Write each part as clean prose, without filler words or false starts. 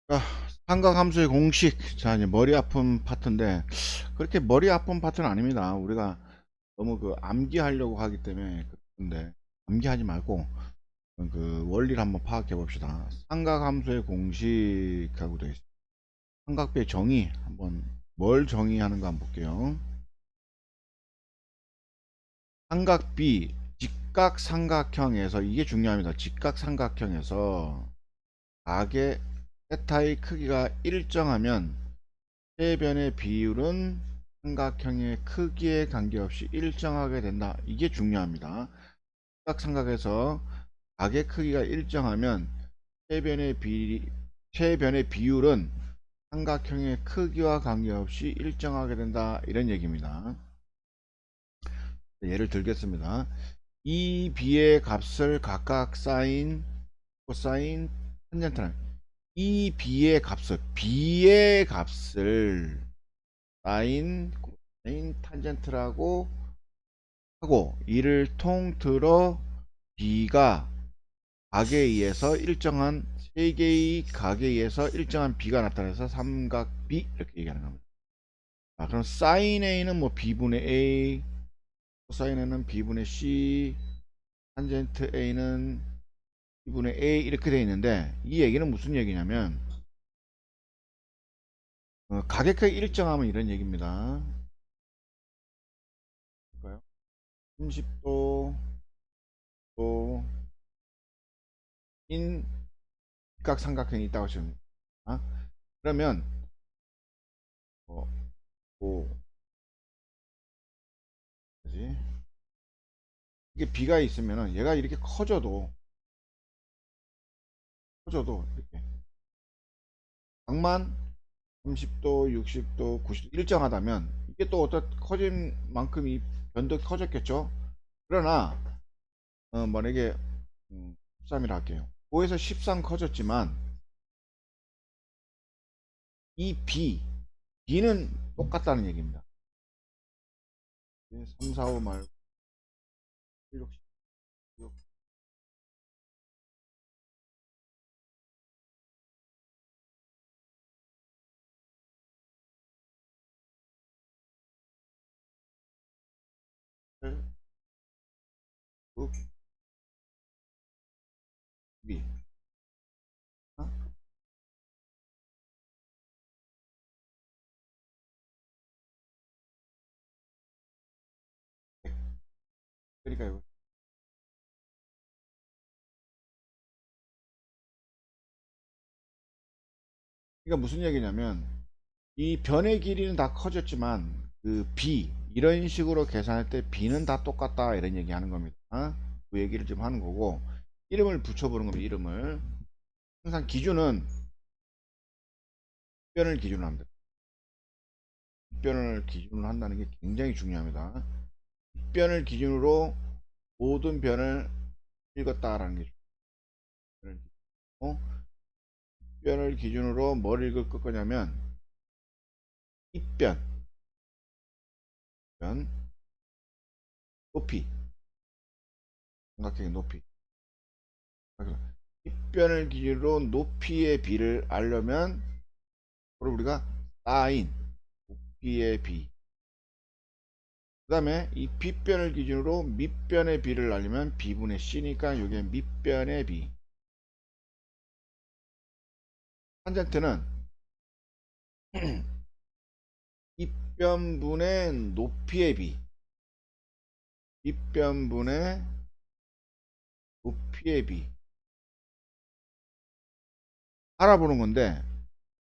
아, 삼각함수의 공식. 자, 이제 머리 아픈 파트인데, 그렇게 머리 아픈 파트는 아닙니다. 우리가 너무 그 암기하려고 하기 때문에. 근데 암기하지 말고 그 원리를 한번 파악해 봅시다. 삼각함수의 공식하고 되어 있습니다. 삼각비의 정의 한번, 뭘 정의하는가 한번 볼게요. 삼각비, 직각삼각형에서, 이게 중요합니다. 직각삼각형에서 각의 세타의 크기가 일정하면 해변의 비율은 삼각형의 크기에 관계없이 일정하게 된다. 이게 중요합니다. 삼각삼각에서 각의 크기가 일정하면 해변의 비율은 삼각형의 크기와 관계없이 일정하게 된다. 이런 얘기입니다. 예를 들겠습니다. 이 B의 값을 각각 사인, 코사인, 탄젠트는, 이 B의 값을 사인, 코사인, 탄젠트라고 하고, 이를 통틀어 B가 각에 의해서 일정한, 세 개의 각에 의해서 일정한 B가 나타나서 삼각비, 이렇게 얘기하는 겁니다. 아, 그럼 사인 A는 뭐 B분의 A, 코사인 A는 B분의 C, 탄젠트 A는 B분의 A, 이렇게 되어 있는데, 이 얘기는 무슨 얘기냐면 가격이 일정하면 이런 얘기입니다. 볼까요? 30도 도인 직각삼각형이 있다고 치면, 그러면 어, 뭐 뭐지? 이게 B가 있으면은 얘가 이렇게 커져도 이렇게 각만 30도, 60도, 90도 일정하다면, 이게 또 어떤 커진 만큼 이 변도 커졌겠죠. 그러나 만약에 13이라 할게요. 5에서 13 커졌지만 이 B는 똑같다는 얘기입니다. 3, 4, 5 말고 7, 6, 6, 칠, 6, 2. 그러니까 이거, 그러니까 무슨 얘기냐면, 이 변의 길이는 다 커졌지만 그 B, 이런 식으로 계산할 때 B는 다 똑같다, 이런 얘기 하는 겁니다. 그 얘기를 좀 하는 거고, 이름을 붙여보는 겁니다. 이름을 항상 기준은 변을 기준으로 합니다. 변을 기준으로 한다는 게 굉장히 중요합니다. 변을 기준으로 모든 변을 읽었다라는 게 중요해요. 변을 기준으로 뭘 읽을 거냐면 입변, 변, 높이, 삼각형의 높이. 입변을 기준으로 높이의 비를 알려면, 그걸 우리가 사인 높이의 비, 그 다음에 이 빗변을 기준으로 밑변의 비를 알려면 B분의 C니까 이게 밑변의 비. 탄젠트는 입변분의 높이의 비, 밑변분의 높이의 비 알아보는 건데,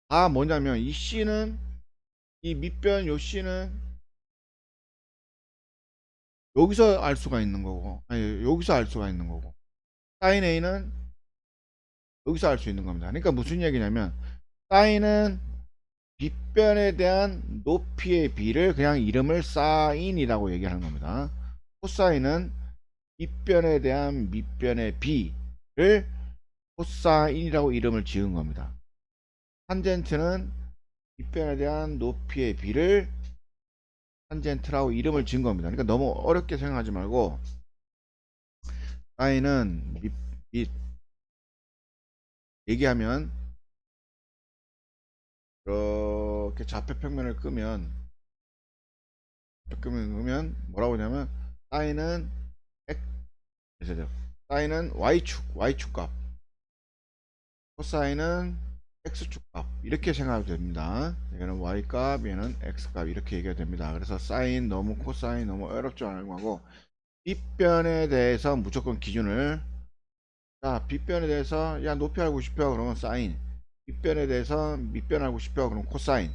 다 뭐냐면 이 C는, 이 밑변 요 C는 여기서 알 수가 있는 거고, 아니 여기서 알 수가 있는 거고, 사인 A는 여기서 알 수 있는 겁니다. 그러니까 무슨 얘기냐면, 사인은 빗변에 대한 높이의 비를 그냥 이름을 사인이라고 얘기하는 겁니다. 코사인은 밑변에 대한 밑변의 비를 코사인이라고 이름을 지은 겁니다. 탄젠트는 밑변에 대한 높이의 비를 탄젠트라고 이름을 지은 겁니다. 그러니까 너무 어렵게 생각하지 말고, 사인은 밑 얘기하면 이렇게 좌표평면을 끄면 뭐라고 하냐면 사인은 X, 사인은 Y축 값, 코사인은 X축 값 이렇게 생각하면 됩니다. 얘는 Y값, 얘는 X값 이렇게 얘기가 됩니다. 그래서 사인 너무 코사인 너무 어렵지 않은 거고 빗변에 대해서 무조건 기준을 자 빗변에 대해서 야 높이 알고 싶어 그러면 사인, 빗변에 대해서 밑변 알고 싶어 그러면 코사인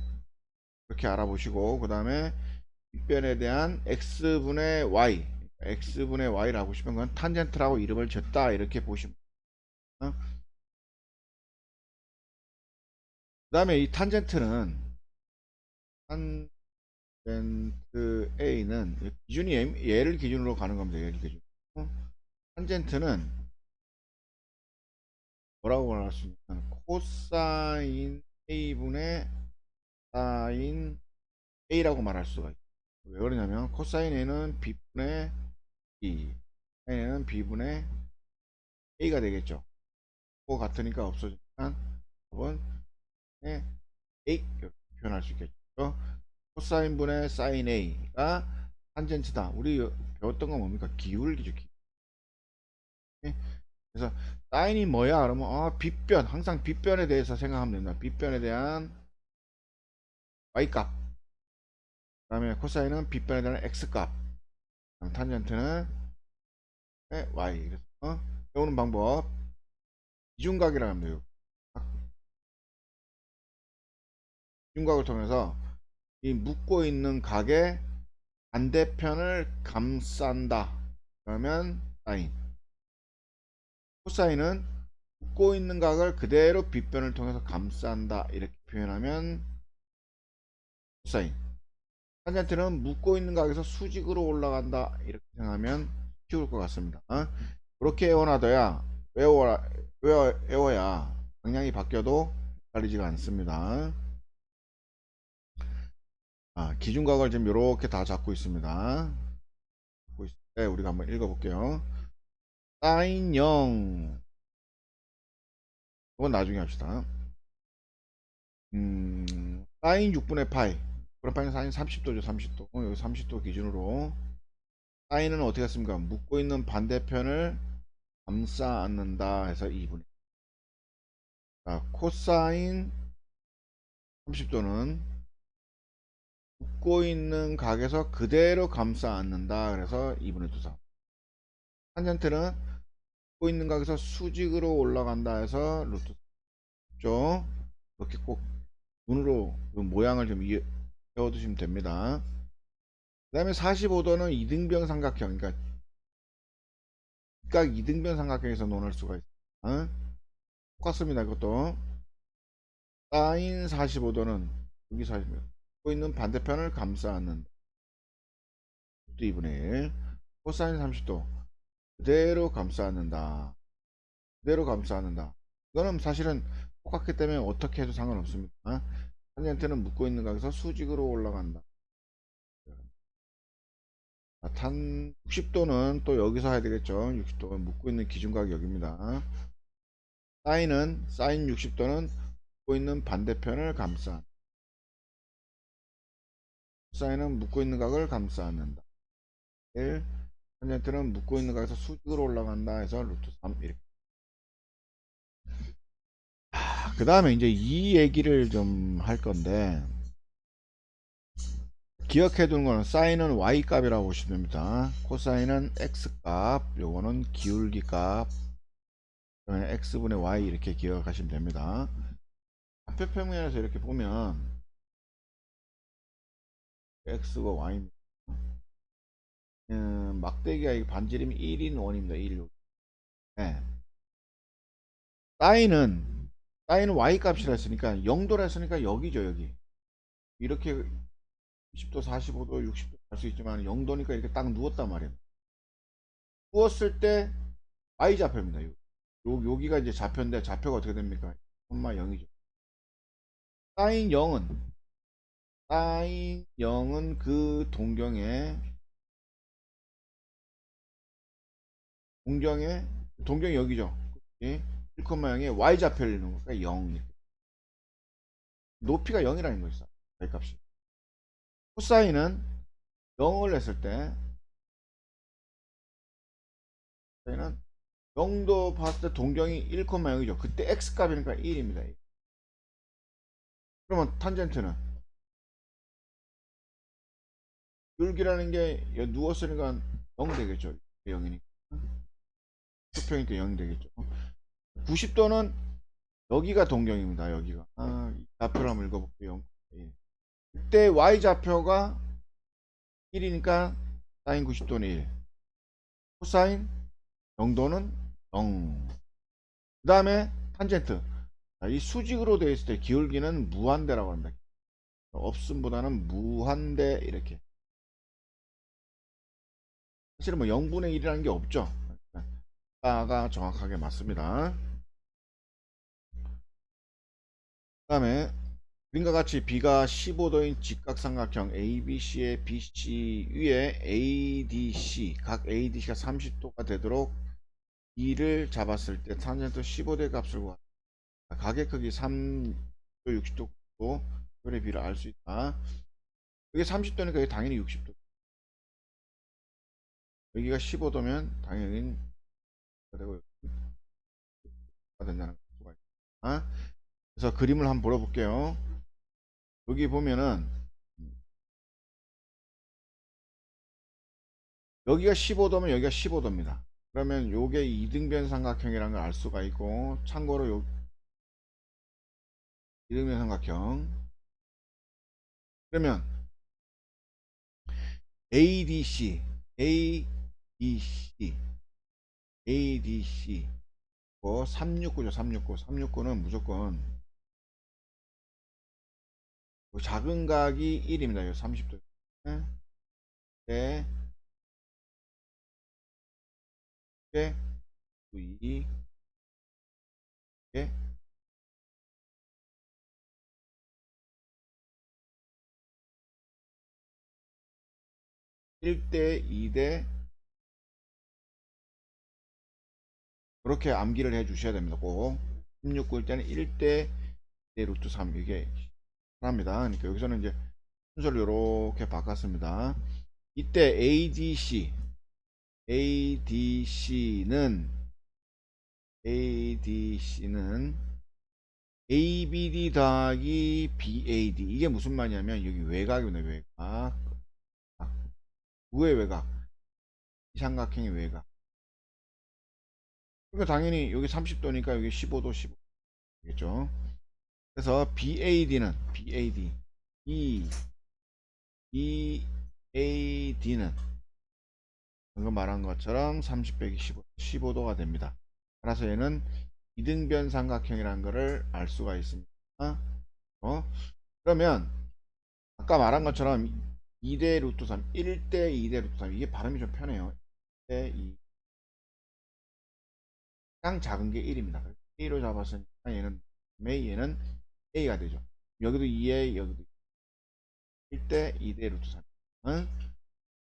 이렇게 알아보시고 그 다음에 빗변에 대한 x분의 y를 하고 싶은 건 탄젠트라고 이름을 줬다 이렇게 보시면 그 다음에 이 탄젠트 A는 기준이 얘를 기준으로 가는 겁니다. 얘를 기준. 탄젠트는 뭐라고 말할 수 있냐면 코사인 A분의 사인 A라고 말할 수가 있어요. 왜 그러냐면 코사인 A는 B분의 B, 사인은 B분의 A가 되겠죠. 그거 같으니까 없어지니까 답은 A 이렇게 표현할 수 있겠죠. 코사인 분의 사인 A가 탄젠트다. 우리 배웠던 건 뭡니까? 기울기죠. 그래서 사인이 뭐야? 그러면 빗변 항상 빗변에 대해서 생각하면 된다. 빗변에 대한 Y값. 그 다음에 코사인은 빗변에 대한 X값. 탄젠트는 Y. 그래서 배우는 방법 이중각이라고 하면 돼요. 이중각을 통해서 이 묶고 있는 각의 반대편을 감싼다. 그러면 사인. 코사인은 묶고 있는 각을 그대로 빗변을 통해서 감싼다. 이렇게 표현하면 코사인. 탄젠트는 묶고 있는 각에서 수직으로 올라간다. 이렇게 생각하면 쉬울 것 같습니다. 그렇게 외워야 방향이 바뀌어도 헷갈리지가 않습니다. 기준각을 지금 이렇게 다 잡고 있습니다. 잡고 있을 때 우리가 한번 읽어볼게요. 사인 0 이건 나중에 합시다. 사인 6분의 파이 그래파인 사인 30도죠. 30도 여기 30도 기준으로 사인은 어떻게 했습니까? 묶고 있는 반대편을 감싸 안는다 해서 2분의 코사인 30도는 묶고 있는 각에서 그대로 감싸 안는다 그래서 2분의 2 3 탄젠트는 묶고 있는 각에서 수직으로 올라간다 해서 루트 3죠. 이렇게 꼭 눈으로 그 모양을 좀 외워두시면 됩니다. 그 다음에 45도는 이등변 삼각형, 그러니까 각 이등변 삼각형에서 논할 수가 있어요. 똑같습니다. 이것도 사인 45도는 여기 45도 갖고 있는 반대편을 감싸 안는다. 2분의 1 코사인 30도 그대로 감싸 안는다. 그대로 감싸 안는다. 이거는 사실은 똑같기 때문에 어떻게 해도 상관없습니다. 탄젠트는 묶고 있는 각에서 수직으로 올라간다. 탄 60도는 또 여기서 해야 되겠죠. 60도가 묶고 있는 기준각이 여기입니다. 사인 60도는 묶고 있는 반대편을 감싸. 사인은 묶고 있는 각을 감싸 안는다. 1 탄젠트는 묶고 있는 각에서 수직으로 올라간다 해서 루트 3 이렇게. 그 다음에 이제 이 얘기를 좀 할 건데 기억해 두는 거는 사인은 y 값이라고 보시면 됩니다. 코사인은 x 값, 요거는 기울기 값, x분의 y 이렇게 기억하시면 됩니다. 좌표평면에서 이렇게 보면 x가 y입니다. 막대기가 반지름이 1인 원입니다. 1. 네. 사인은 y 값이라 했으니까 0도라 했으니까 여기죠. 여기 이렇게 20도 45도 60도 갈 수 있지만 0도니까 이렇게 딱 누웠단 말이에요. 누웠을 때 y좌표입니다. 여기가 이제 좌표인데 좌표가 어떻게 됩니까? 0이죠. 사인 0은 그 동경의 여기죠. 1,0의 y좌표를 넣는 거니까 0. 높이가 0이라는 거 있어. y 값이. 코사인은 0을 했을 때 저희는 0도 봤을 때 동경이 1,0이죠. 그때 x 값이니까 1입니다. 그러면 탄젠트는 줄기라는 게 누웠으니까 0 되겠죠. 0이니까. 수평이니까 0이 되겠죠. 90도는 여기가 동경입니다. 여기가. 이 좌표를 한번 읽어볼게요. 0. 그때 y좌표가 1이니까 사인 90도는 1. 코사인 0도는 0. 그 다음에 탄젠트. 이 수직으로 되어 있을 때 기울기는 무한대라고 합니다. 없음보다는 무한대 이렇게. 사실은 뭐 0분의 1이라는 게 없죠. 가 정확하게 맞습니다. 그 다음에 그림과 같이 B가 15도인 직각삼각형 ABC의 BC 위에 ADC 각 ADC가 30도가 되도록 B를 잡았을 때 탄젠트 15도의 값을 구하라. 각의 크기 3도 60도 의 B를 알 수 있다. 여기 30도니까 여기 당연히 60도. 여기가 15도면 당연히 되고 된다는 수가 있다. 그래서 그림을 한번 볼게요. 여기 보면은 여기가 15도면 여기가 15도입니다. 그러면 요게 이등변 삼각형이라는 걸 알 수가 있고, 참고로 요 이등변 삼각형 그러면 ADC ADC ADC 369죠. 369는 무조건 작은 각이 1입니다. 요 30도 네. 네. 2 네. 1대 2대 그렇게 암기를 해 주셔야 됩니다. 꼭 16일 때는 1대 루트 3 이게 하나입니다. 그러니까 여기서는 이제 순서를 이렇게 바꿨습니다. 이때 ADC는 ABD 더하기 BAD 이게 무슨 말이냐면 여기 외곽입니다. 외곽 누구의 외곽? 이 삼각형의 외곽. 그러니까 당연히 여기 30도니까 여기 15도 15도겠죠. 그래서 BAD는 BAD는 방금 말한 것처럼 30 빼기 15, 15도가 됩니다. 따라서 얘는 이등변 삼각형이라는 것을 알 수가 있습니다. 그러면 아까 말한 것처럼 2대 루트 3, 1대 2대 루트 3 이게 발음이 좀 편해요. 1대 2 가장 작은 게 1입니다. A로 잡았으니까 얘는 A가 되죠. 여기도 2에 여기도 1대 2대 루트 3.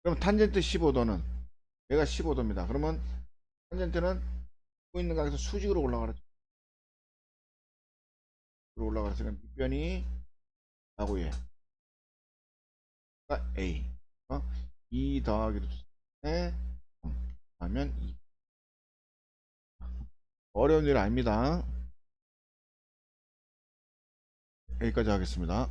그럼 탄젠트 15도는 얘가 15도입니다. 그러면 탄젠트는 보고 있는 각에서 수직으로 올라가죠. 올라가서 밑변이 나고 얘가 A 2 더하기 루트 3에 하면 2. 어려운 일 아닙니다. 여기까지 하겠습니다.